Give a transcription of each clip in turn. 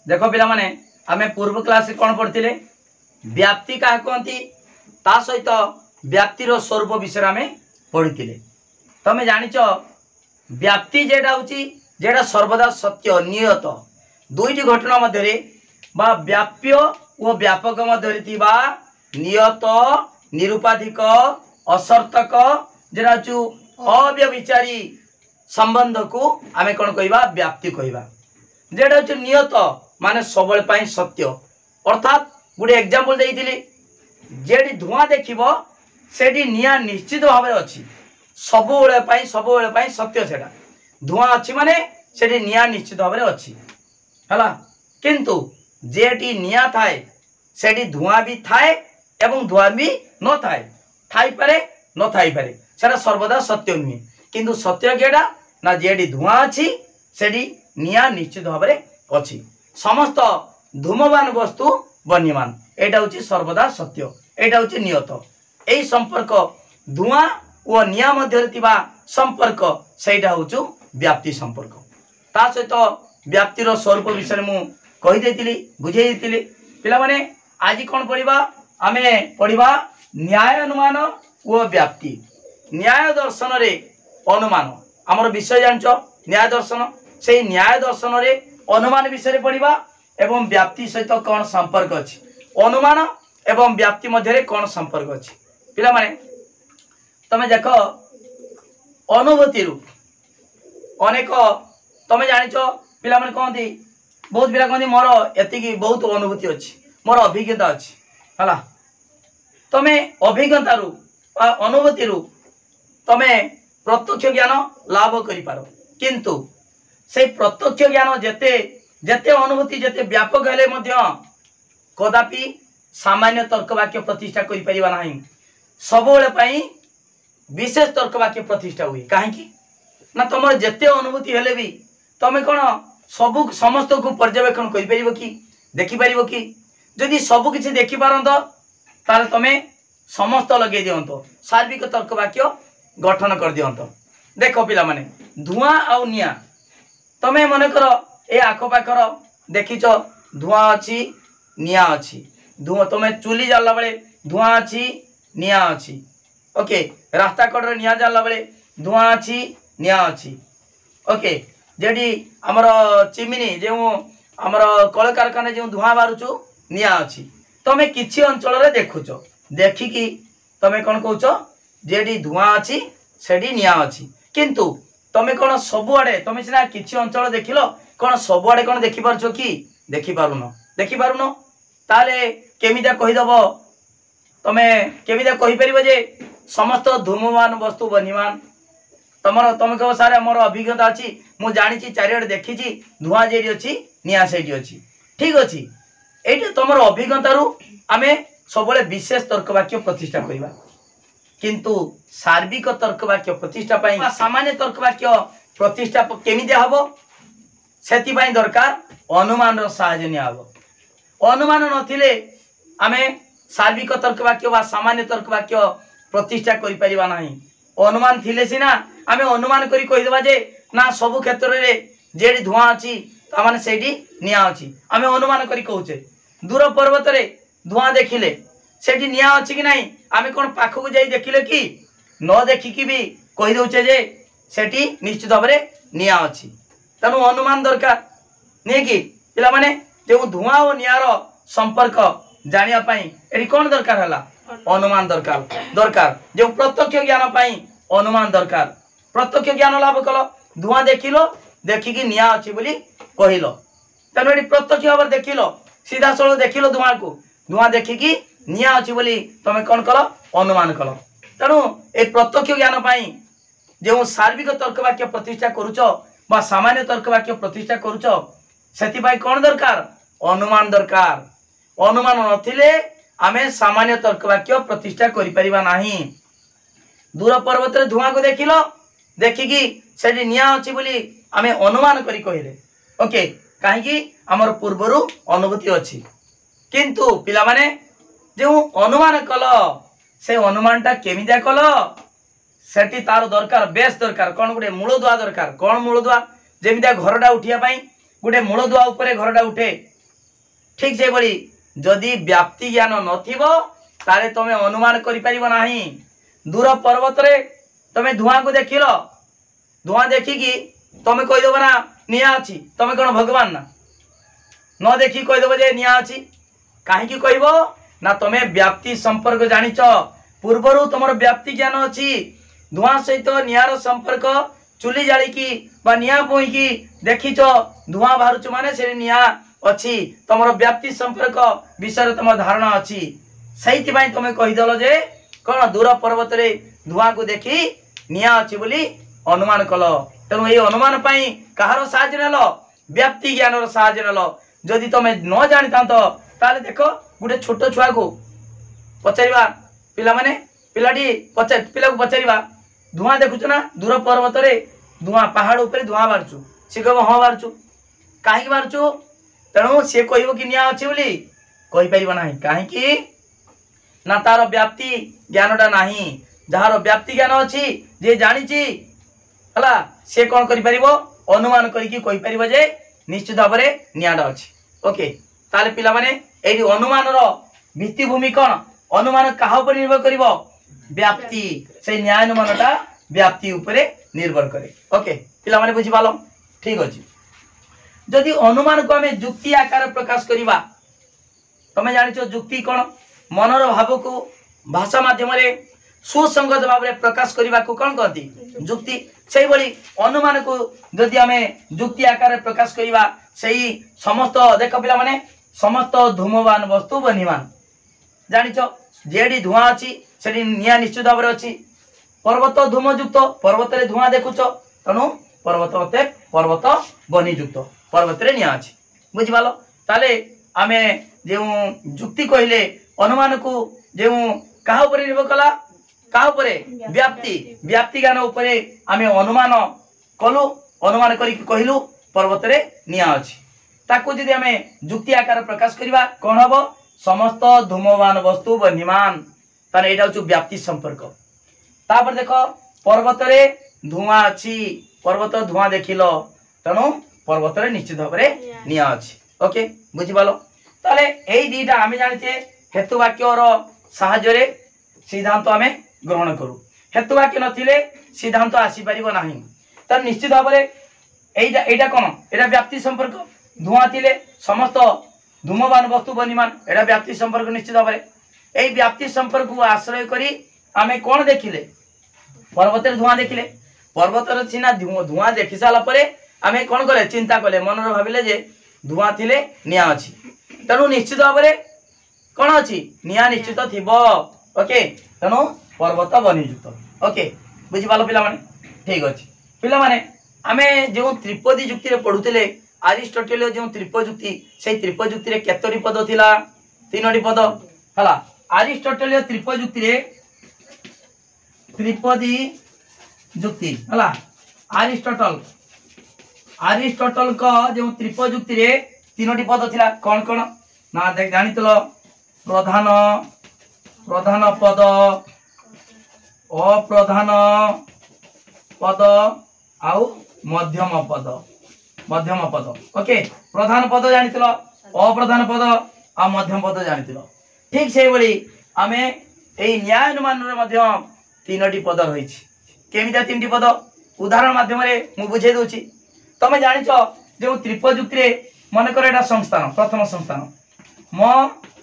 देखो पिला माने आमे पूर्व क्लास कौन पढ़ते व्याप्ति क्या कहती ता सहित व्याप्तिर स्वरूप विषय आमे पढ़ी तमें जानिच व्याप्ति जेटा होची जेटा सर्वदा सत्य नियत दुईटी घटना मध्य बा व्याप्य और व्यापक मध्य नियत निरुपाधिक असर्थक जेटा अव्यभिचारी संबंध को आमे कौन कहवा व्याप्ति कहवा जेटा हूँ नियत माने सब सत्य अर्थात गोटे एग्जांपल देइथिली जेडी धुआं देखिबो सेडी निया निश्चित भाव में अच्छी सबुले सत्य सेटा धुआं अच्छी माने सेडी निया निश्चित भाव में अच्छी हला किंतु जेटी निया थाए सेडी धुआं भी थाए एवं धुआं भी न थाए थाई पारे न थाई पारे सेटा सर्वदा सत्य नुहे किंतु सत्य केडा ना जेडी धुआं अच्छी सेडी निया निश्चित भाव में अच्छी समस्त धूमवान वस्तु बन्यमान एटा हूँ सर्वदा सत्य एटा हूँ नियत यही संपर्क धुआं और निया मध्य संपर्क सेटा हूँ व्याप्ति संपर्क ता सहित व्याप्तिर स्वरूप विषय मु कहीदे बुझे पिला माने आज कौन पढ़ा आमे पढ़ा न्याय अनुमान और व्याप्ति न्याय दर्शन रे अनुमान आमर विषय जान न्याय दर्शन से न्याय दर्शन रे अनुमान विषय पढ़ा एवं व्याप्ति सहित कौन संपर्क अच्छी अनुमान एवं व्याप्ति मध्य कौन संपर्क अच्छी पिला माने तमे देख अनुभूति अनेक तमे जानिच पिला माने कहती बहुत पिला कहती मोर एति बहुत अनुभूति अच्छी मोर अभिज्ञता अच्छी है तमे अभिज्ञता अनुभूति तमे प्रत्यक्ष ज्ञान लाभ कर पार किंतु से प्रत्यक्ष ज्ञान जेते जेते अनुभूति जेते व्यापक हेले मध्य कदापि सामान्य तर्क वाक्य प्रतिष्ठा कर परिबा नाही सबुले विशेष तर्क वाक्य प्रतिष्ठा हुए कहीं ना तुम जेते अनुभूति हेले भी तमें कौन सबू समस्त को पर्यवेक्षण कर पारिबो कि देखि पारिबो कि जदि सब किछि देखि पारंत ताले तमें समस्त लगे दियंत सार्विक तर्क वाक्य गठन कर दियंत देख पिला माने धुआं आ निया तमें मन कर ए आखपाखर देखिच धुआं अच्छी निया अच्छी धुआं तुम चुली जाला बेले धुआं अच्छी निया अच्छी ओके रास्ता कड़े निया जाला बेले धुआं अच्छी निया अच्छी ओके जेडी आमर चिमिनी जो आमर कल कारखाना जो धुआं बाहरुचु निया अच्छी तमें किछि अंचल रे देखुच देखिकी तमें कौन कहूच जेडी धुआं अच्छी सेडी निया अच्छी किंतु तमें कौन सबुआड़े तमें सीना किछि अंचल देखिल कौन सबुआड़े कौन देखि पारुछ कि देखि पारुन ताले केमिदा कहीदेव तमें केमिदा कहि परिबो जे समस्त धूमवान वस्तु बन्यमान तमें कह सारे मोर अभिज्ञता अच्छी मु जानी चारिड़े देखी धुआं जेडी अच्छी निया सेठी अच्छी ठीक अच्छी ये तुम अभिज्ञतारू आमे सब विशेष तर्क वाक्य प्रतिष्ठा करवा किंतु सार्विक तर्क वाक्य प्रतिष्ठा पाई सामान्य तर्क वाक्य प्रतिष्ठा केमिति हबो सेति पाई दरकार अनुमान रो सहाय्य निया हबो अनुमान नथिले आमे सार्विक तर्क वाक्य बा सामान्य तर्क वाक्य प्रतिष्ठा करि परिबा नाही अनुमान थिले सिना आमे अनुमान करी कहि देबा जे ना सब क्षेत्र रे जेडी धुआं अछि ता माने सेडी निया अछि आमे अनुमान करी कहूचे दूर पर्वत रे धुआं देखिले सेठी निया अच्छी कि नहीं आमे कौन पाखक जाई देखिले कि न देखिकी भी कही दउचे जे सेठी निश्चित भाव में निया अच्छी तेणु अनुमान दरकार नहीं कि पिला माने जो धुआं और नियार संपर्क जानिया पाई एठी कौन दरकार हला अनुमान दरकार जो प्रत्यक्ष ज्ञान पाई अनुमान दरकार प्रत्यक्ष ज्ञान लाभ कल धुआं देखिलो देखिकी निया अच्छी बोली कहिलो तेणु एठी प्रत्यक्ष भाव देखिलो सीधा सड़क देखिलो धुआं देखिकी निया अच्छी बोली तुम कौन कल अनुमान कल तेणु ए प्रत्यक्ष ज्ञान पाई जो सार्विक तर्क वाक्य प्रतिष्ठा करुच बा सामान्य तर्क वाक्य प्रतिष्ठा करुच सेति पाई कौन दरकार अनुमान दरकार अनुमान नथिले आमे सामान्य तर्क वाक्य प्रतिष्ठा करि परिबा नाही दूर पर्वत रे धुआं को देखिलो देखिकी सेठी निया अच्छी बोली आमे अनुमान करी कहिले ओके काहे कि हमर पूर्वरु अनुभूति अच्छी किंतु पिला माने जो अनुमान कल से अनुमानटा केमिदिया कल सेठी तार दरकार बेस दरकार कौन गोटे मूलदुआ दरकार कौन मूलदुआ जेमिदिया घरटा उठिया पाई गोटे मूलदुआ उपरे घरटा उठे ठीक से बड़ी जदि व्याप्ति ज्ञान नथिबो तारे तमे अनुमान करि परिबो नाही। दूर पर्वत रे तमे धुआं को देखिलो, धुआं देखिकी तमे कहि देबो ना निया अछि, तमे कोन भगवान ना न देखी कहि देबो जे निया अछि। काहे की कहबो ना तमे व्याप्ति संपर्क जानिच, पूर्वरु तमर व्याप्ति ज्ञान अछि। धुआं सहित नियार संपर्क चुली जाली की बा निया पोई की देखिच धुआं बाहरुच माने से निया अछि, तमर व्याप्ति संपर्क विषय तमर धारणा अछि। सहित भाई तमे कहि दलो जे कोन दूर पर्वत रे धुआं को देखी निया अछि बोली अनुमान कलो। तेणु ये अनुमान पाई कहारो साहाय्य नेलो, व्याप्ति ज्ञान रो साहाय्य नेलो। जदि तमे न जानिता ताले देखो गुटे छोट छुआ को पचारिबा, पिला माने पिलाटी पिला को पचारिबा धुआं देखुछ ना दूर पर्वत रे धुआं पहाड़ ऊपर धुआं बारचु, से कहबो हां बारचु, काहे बारचु? तेणु से कहबो कि निया अछि बोली कहि परिबो नाही। काहे की ना तार व्याप्ति ज्ञानटा नाही। जहार व्याप्ति ज्ञान अछि जे जानिची हला से कोन करि परिबो अनुमान करि कि कहि परिबो जे निश्चित भाव रे नियाडा अछि। ओके ताले पिला माने एही अनुमान रो भित्तिभूमि कोन, अनुमान काहा ऊपर निर्भर करिवो व्याप्ति, से न्याय अनुमानटा व्याप्ति ऊपर निर्भर करे। ओके पिला माने बुझि पालो, ठीक अछि। जदि अनुमान को हमें जुक्ति आकार प्रकाश करिबा, तमे जानिचो जुक्ति कोन मनर भाव को भाषा माध्यम रे सुसंगत भाव रे प्रकाश करिबा को कोन कहती जुक्ति। सेही बड़ी अनुमान को जदि हमें जुक्ति आकार रे प्रकाश करिबा सेही समस्त देख पिला माने समस्त धूमवान वस्तु बनिमान जानिचो जेडी धुआं अछि सेडी निया निश्चित भाव रे अछि। पर्वत धूमयुक्त, पर्वत रे धुआं देखुच तनु पर्वत होते पर्वत बनियुक्त, पर्वत रे निया अछि। बुझि पालो ताले आमे जे जुक्ति कहिले अनुमान को जे काहा ऊपर निर्भर कला, काहा ऊपर व्याप्ति, व्याप्ति ज्ञान ऊपर आमे अनुमान कलु, अनुमान करी कहिलु पर्वत रे निया अछि। ताकू जदि आमे जुक्ति आकार प्रकाश करिबा कोन हबो समस्त धूमवान वस्तु बनिमान, ताने एटा होछु व्याप्ति संपर्क। तापर देखो पर्वत रे धुआं अछि, पर्वत धुआं देखिलो तनु पर्वत रे निश्चित भाव रे निया अछि। ओके बुझि पालो ताले एई दीटा आमे जानिते हेतु वाक्य रो सहाय्य रे सिद्धांत आमे ग्रहण करू। हेतु वाक्य नथिले सिद्धांत आसी परिबो नाही। त निश्चित भाव रे एइटा एइटा कोन एटा व्याप्ति संपर्क, धुआं थिले समस्त धूमवान वस्तु बनिमान, एटा व्याप्ति संपर्क निश्चित भाव रे। एई व्याप्ति संपर्क को आश्रय करी आमे कोन देखिले पर्वत रे धुआं देखिले, पर्वत रे सिना धुआं देखि साला परे आमे कोन करे चिंता कले मन रे भाबिले जे धुआं थिले निया अछि। तनु निश्चित भाव रे कोन अछि निया निश्चित थिबो। ओके तनु पर्वत बनियुक्त। ओके बुझि पालो पिला माने, ठीक अछि। पिला माने आमे जे त्रिपदी जुक्ति रे पढुतिले अरिस्टोटल जो त्रिपद जुक्ति से त्रिपद जुक्ति रे केतोरी पद थिला, तीनोटी पद हला। अरिस्टोटल त्रिपद जुक्ति रे त्रिपदी जुक्ति हला अरिस्टोटल का जो त्रिपद जुक्ति रे तीनोटी पद थिला कोन कोन ना देख जानितलो प्रधान प्रधान पद, अप्रधान पद आउ मध्यम पद, मध्यम पद। ओके प्रधान पद जानितलो, अप्रधान पद आ मध्यम पद जानितलो। ठीक से बोली आमे एई न्याय अनुमान रे मध्य तीनोटी पद रहिछि। केमिता तीनटी पद उदाहरण माध्यम रे मु बुझे दोछि। तमे जानिचो जे त्रिपद जुक्ति रे मन करे एटा संस्थान, प्रथम संस्थान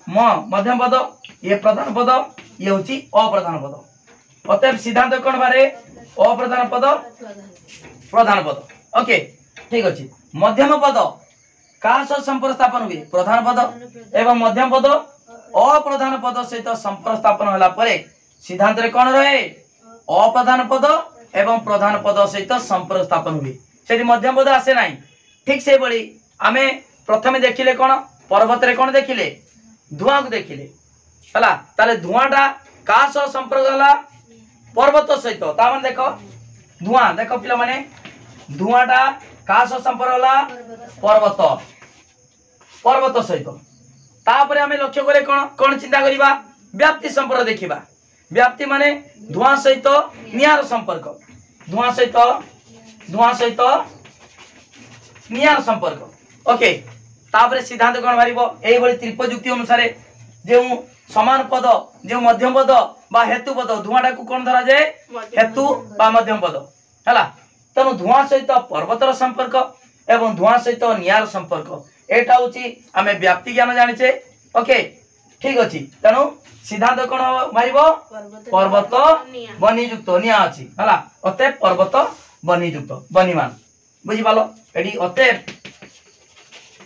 म मध्यम पद, ये प्रधान पद, ये होछि अप्रधान पद। अतएव सिद्धांत कोन बारे अप्रधान पद प्रधान पद। ओके ठीक अछि। मध्यम पद का सह संपर्क स्थापन हुए प्रधान पद एवं मध्यम पद अप्रधान पद सहित संपर्क स्थापन होला परे सिद्धांत रे कोन रहे अप्रधान पद एवं प्रधान पद सहित संपर्क स्थापन हुए, सेठी मध्यम पद आसे नाही। ठीक से बळी आमे प्रथमे देखिले कोन पर्वत रे कोन देखिले धुआं को देखिले हला। ताले धुआंटा का सह संपर्क होला पर्वत सहित। ता माने देखो धुआं देखो पिला माने धुआंटा का सह संपर्क होला पर्वत, पर्वत सहित। तापरे आमे लक्ष्य करे कोन कोन चिंता करिबा व्याप्ति संपर्क देखिबा। व्याप्ति माने धुआं सहित नियार संपर्क, धुआं सहित नियार संपर्क। ओके तापर सिद्धांत कौन बाहर यही त्रिपजुक्ति अनुसार जो समान पद जो मध्यम पद बा हेतु पद धुआं को कौन धरा जाए हेतु बा मध्यम पद है। तेणु धुआं सहित पर्वतर संपर्क एवं धुआं सहित निआर संपर्क एटा होची आमे व्याप्ति ज्ञान जानिचे। ओके ठीक अछि। तेणु सिद्धांत कौन मारिबो पर्वत बनीयुक्त निया अछि हला अते पर्वत बनीयुक्त बनीमान बुझि पालो एडी अते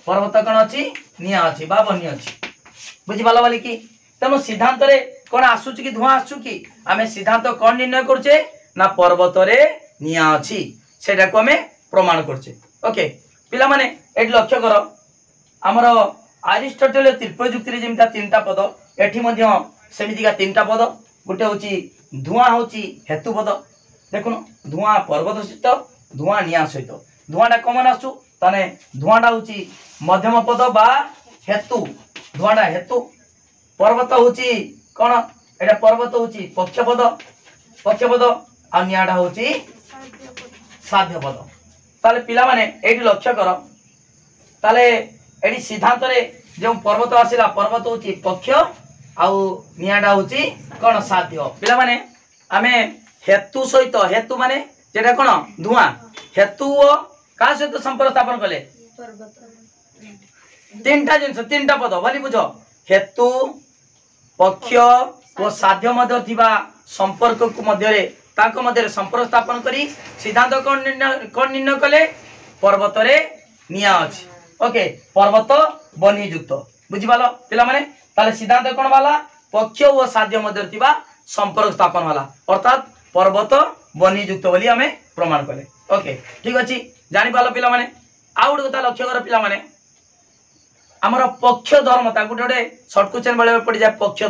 पर्वत कौन अछि निया अछि बा बनी अछि बुझि पालो वाली की। तेणु सिद्धांत रे कौन आसुची कि धुआं आसु कि आमे सिद्धांत कौन निर्णय करछे ना पर्वत रे निया अछि सेटा को आमे प्रमाण करछे। ओके पिला माने एडी लक्ष्य करो हमर अरिस्टोटल त्रिपजुक्ति रे जेमिता तीनटा पद एठी मध्य सेमितिका तीनटा पद गोटे होची धुआं होची हेतु पद देखुन धुआं पर्वत सहित धुआं निया सहित धुआंटा कमन आसु ताने धुआंटा होची मध्यम पद बा हेतु धुआंटा हेतु पर्वत होची कोन एटा पर्वत होची पक्ष पद आ नियाटा होची साध्य पद। ताले पिला माने एठी लक्ष्य करो ताले एठी सिद्धांत रे जो पर्वत आसिला पर्वत होची पक्ष आउ नियाटा होची कोन साध्य। पिला माने आमे हेतु सहित हेतु माने जेटा कोन धुआं हेतु ओ का सहित संपर्क स्थापन कले तीनटा जिंस तीनटा पद भली बुझो हेतु पक्ष और साध्य मध्य थिबा संपर्क को मध्य रे ताको मध्य रे संपर्क स्थापन करी सिद्धांत कोन निर्णय कले पर्वत रे निया अछि। ओके पर्वत बनीयुक्त बुझि पालो पिला माने ताले सिद्धांत कोन वाला पक्ष और साध्य मध्य थिबा संपर्क स्थापन वाला अर्थात पर्वत बनीयुक्त बोली हमें प्रमाण कले। ओके ठीक अछि जानि पालो पिला माने आ गुड कथा लक्ष्य कर पिला माने हमर पक्ष धर्मता गुटे गुटे शॉर्ट क्वेश्चन बेले पड़ जाए पक्ष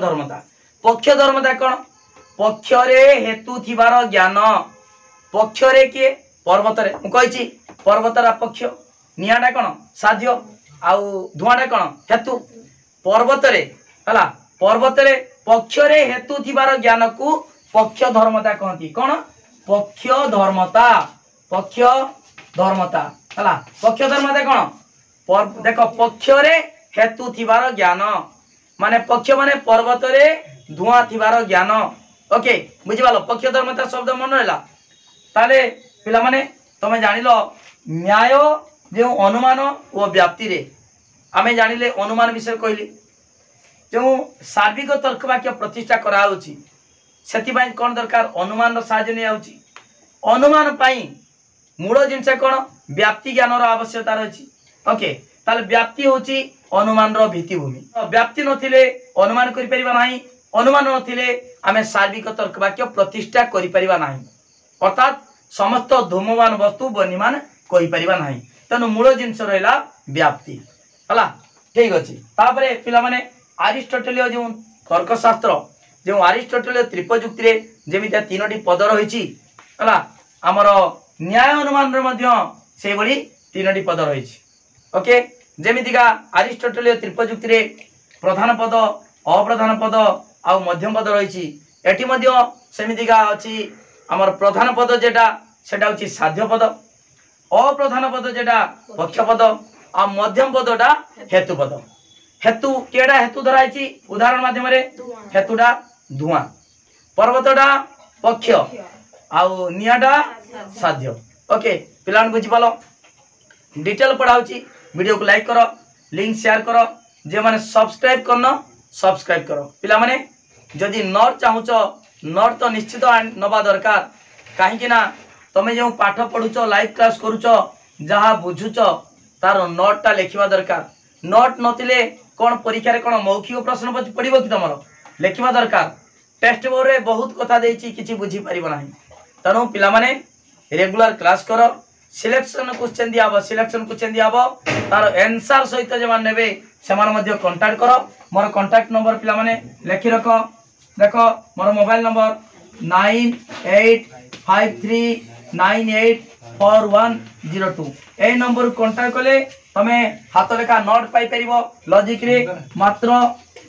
धर्मता कौन पक्ष रे हेतु थिबार ज्ञान पक्ष रे किए पर्वत रे मु कहिछि पर्वतर पक्ष नियाटा कौन साध्य आउ धुआंटा कौन हेतु पर्वत रे हला पर्वत रे पक्ष रे हेतु थिबार ज्ञान को पक्ष धर्मता कहती कौन पक्ष धर्मता हला पक्ष धर्मता कौन देख पक्ष रे हेतु थिबार ज्ञान माने पक्ष माने पर्वत रे धुआं थिबार ज्ञान। ओके बुझि पालो पक्ष धर्मता शब्द मन रहला ताले पिला माने तमे जानिलो न्याय जो अनुमान और व्याप्ति रे आमे जानिले अनुमान विषय कहली जो सार्विक तर्क वाक्य प्रतिष्ठा करा होची सेति पई कोन दरकार अनुमान रो सहाय्य नै आउची अनुमान पई मूल जिनस कोन व्याप्ति ज्ञान रो आवश्यकता रहची। ओके ताले व्याप्ति होची अनुमान रो भित्तिभूमि व्याप्ति नथिले अनुमान करि परिबा नाही अनुमान नथिले आमे सार्विक तर्क वाक्य प्रतिष्ठा करि परिबा नाही अर्थात समस्त धूमवान वस्तु बनिमान कहि परिबा नाही तनु मूल जिनस रहला व्याप्ति हला ठीक अछि। तापरे पिला माने अरिस्टोटलीय जो तर्कशास्त्र जो अरिस्टोटलीय त्रिपजुक्ति रे जेमिता तीनोटी पद रहिछि हला हमर न्याय अनुमान रे मध्य से बडी तीनोटी पद रहिछि। ओके जेमितिका अरिस्टोटलीय त्रिपजुक्ति रे प्रधान पद अप्रधान पद आ मध्यम पद रहिछि एठी मध्य सेमितिका अछि हमर प्रधान पद जेटा सेटा होछि साध्य पद अप्रधान पद जेटा पक्ष पद आ मध्यम पदटा हेतु पद हेतु केडा हेतु धराइछि उदाहरण माध्यम रे हेतुडा धुआं पर्वतडा पक्ष आ नियाडा साध्य। ओके पिलान बुझि पालो डिटेल पढ़ाउछि वीडियो को लाइक करो लिंक शेयर करो जे माने सब्सक्राइब करनो सब्सक्राइब करो पिला माने जदि नोट चाहुच नोट तो निश्चित नबा दरकार काहे कि ना तमे जो पाठ पढुचो लाइव क्लास करूचो जहा बुझुचो तार नोटटा लेखिबा दरकार नोट नथिले कोन परीक्षा रे कोन मौखिक प्रश्न पढिबो कि तमरो लेखिबा दरकार टेस्ट बोर्ड रे बहुत कथा देछि किछि बुझी परिबो नाही तनो पिला माने रेगुलर क्लास करो सिलेक्शन क्वेश्चन दियाबो तार आंसर सहित जे मान नेबे समान मध्य कांटेक्ट करो मोर कांटेक्ट नंबर पिला माने लेखि रखो देखो मोर मोबाइल नंबर 9853984102 ए नंबर कांटेक्ट कले तमे हाथ लेखा नोट पाई परिबो लॉजिक रे मात्र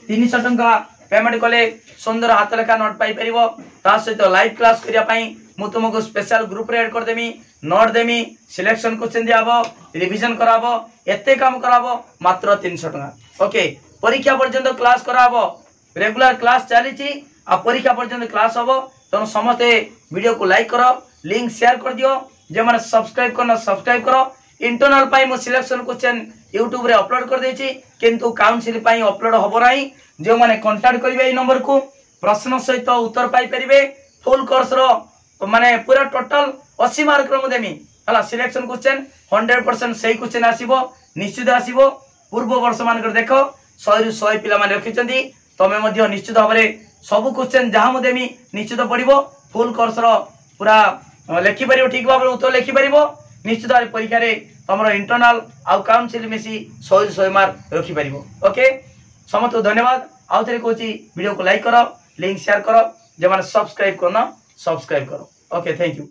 300 टंका पेमेंट कले सुंदर हाथ लेखा नोट पाई परिबो ता सहित लाइव क्लास करिया पई मु तुमको स्पेशल ग्रुप रे ऐड कर देमी नोट देमी सिलेक्शन क्वेश्चन दियाबो रिवीजन कराबो एते काम कराबो मात्र 300 टका ओके परीक्षा पर्यंत क्लास कराबो रेगुलर क्लास चली आ परीक्षा पर्यंत क्लास हबो तो समस्ते वीडियो को लाइक करो लिंक शेयर कर दियो जे माने सब्सक्राइब करना सब्सक्राइब करो इंटरनल पाई मो सिलेक्शन क्वेश्चन यूट्यूब रे अपलोड कर देछि किंतु काउंसिल पाई अपलोड हबो नाही जे माने कांटेक्ट करिवे ए नंबर को प्रश्न सहित उत्तर पाई परिबे फुल कोर्स रो माने पूरा टोटल 80 मार्क रो देमी हला सिलेक्शन क्वेश्चन 100% सही क्वेश्चन आसीबो निश्चित आसीबो पूर्व वर्ष मान कर देखो 100 रु 100 पिला माने रखिचंदी तमे मध्ये निश्चित भाबरे सब क्वेश्चन जहां मु देमी निश्चित पड़िबो फुल कोर्स रो पूरा लेखि परिबो ठीक भाबरे उत्तर लेखि परिबो निश्चित भाबरे परीक्षा रे तमरो इंटरनल आउ काउंसिल मिसी 100 रु 100 मार्क रखि परिबो ओके समस्त धन्यवाद आउ थरे कोची वीडियो को लाइक करो लिंक शेयर करो जे माने सब्सक्राइब करना सब्सक्राइब करो ओके थैंक यू।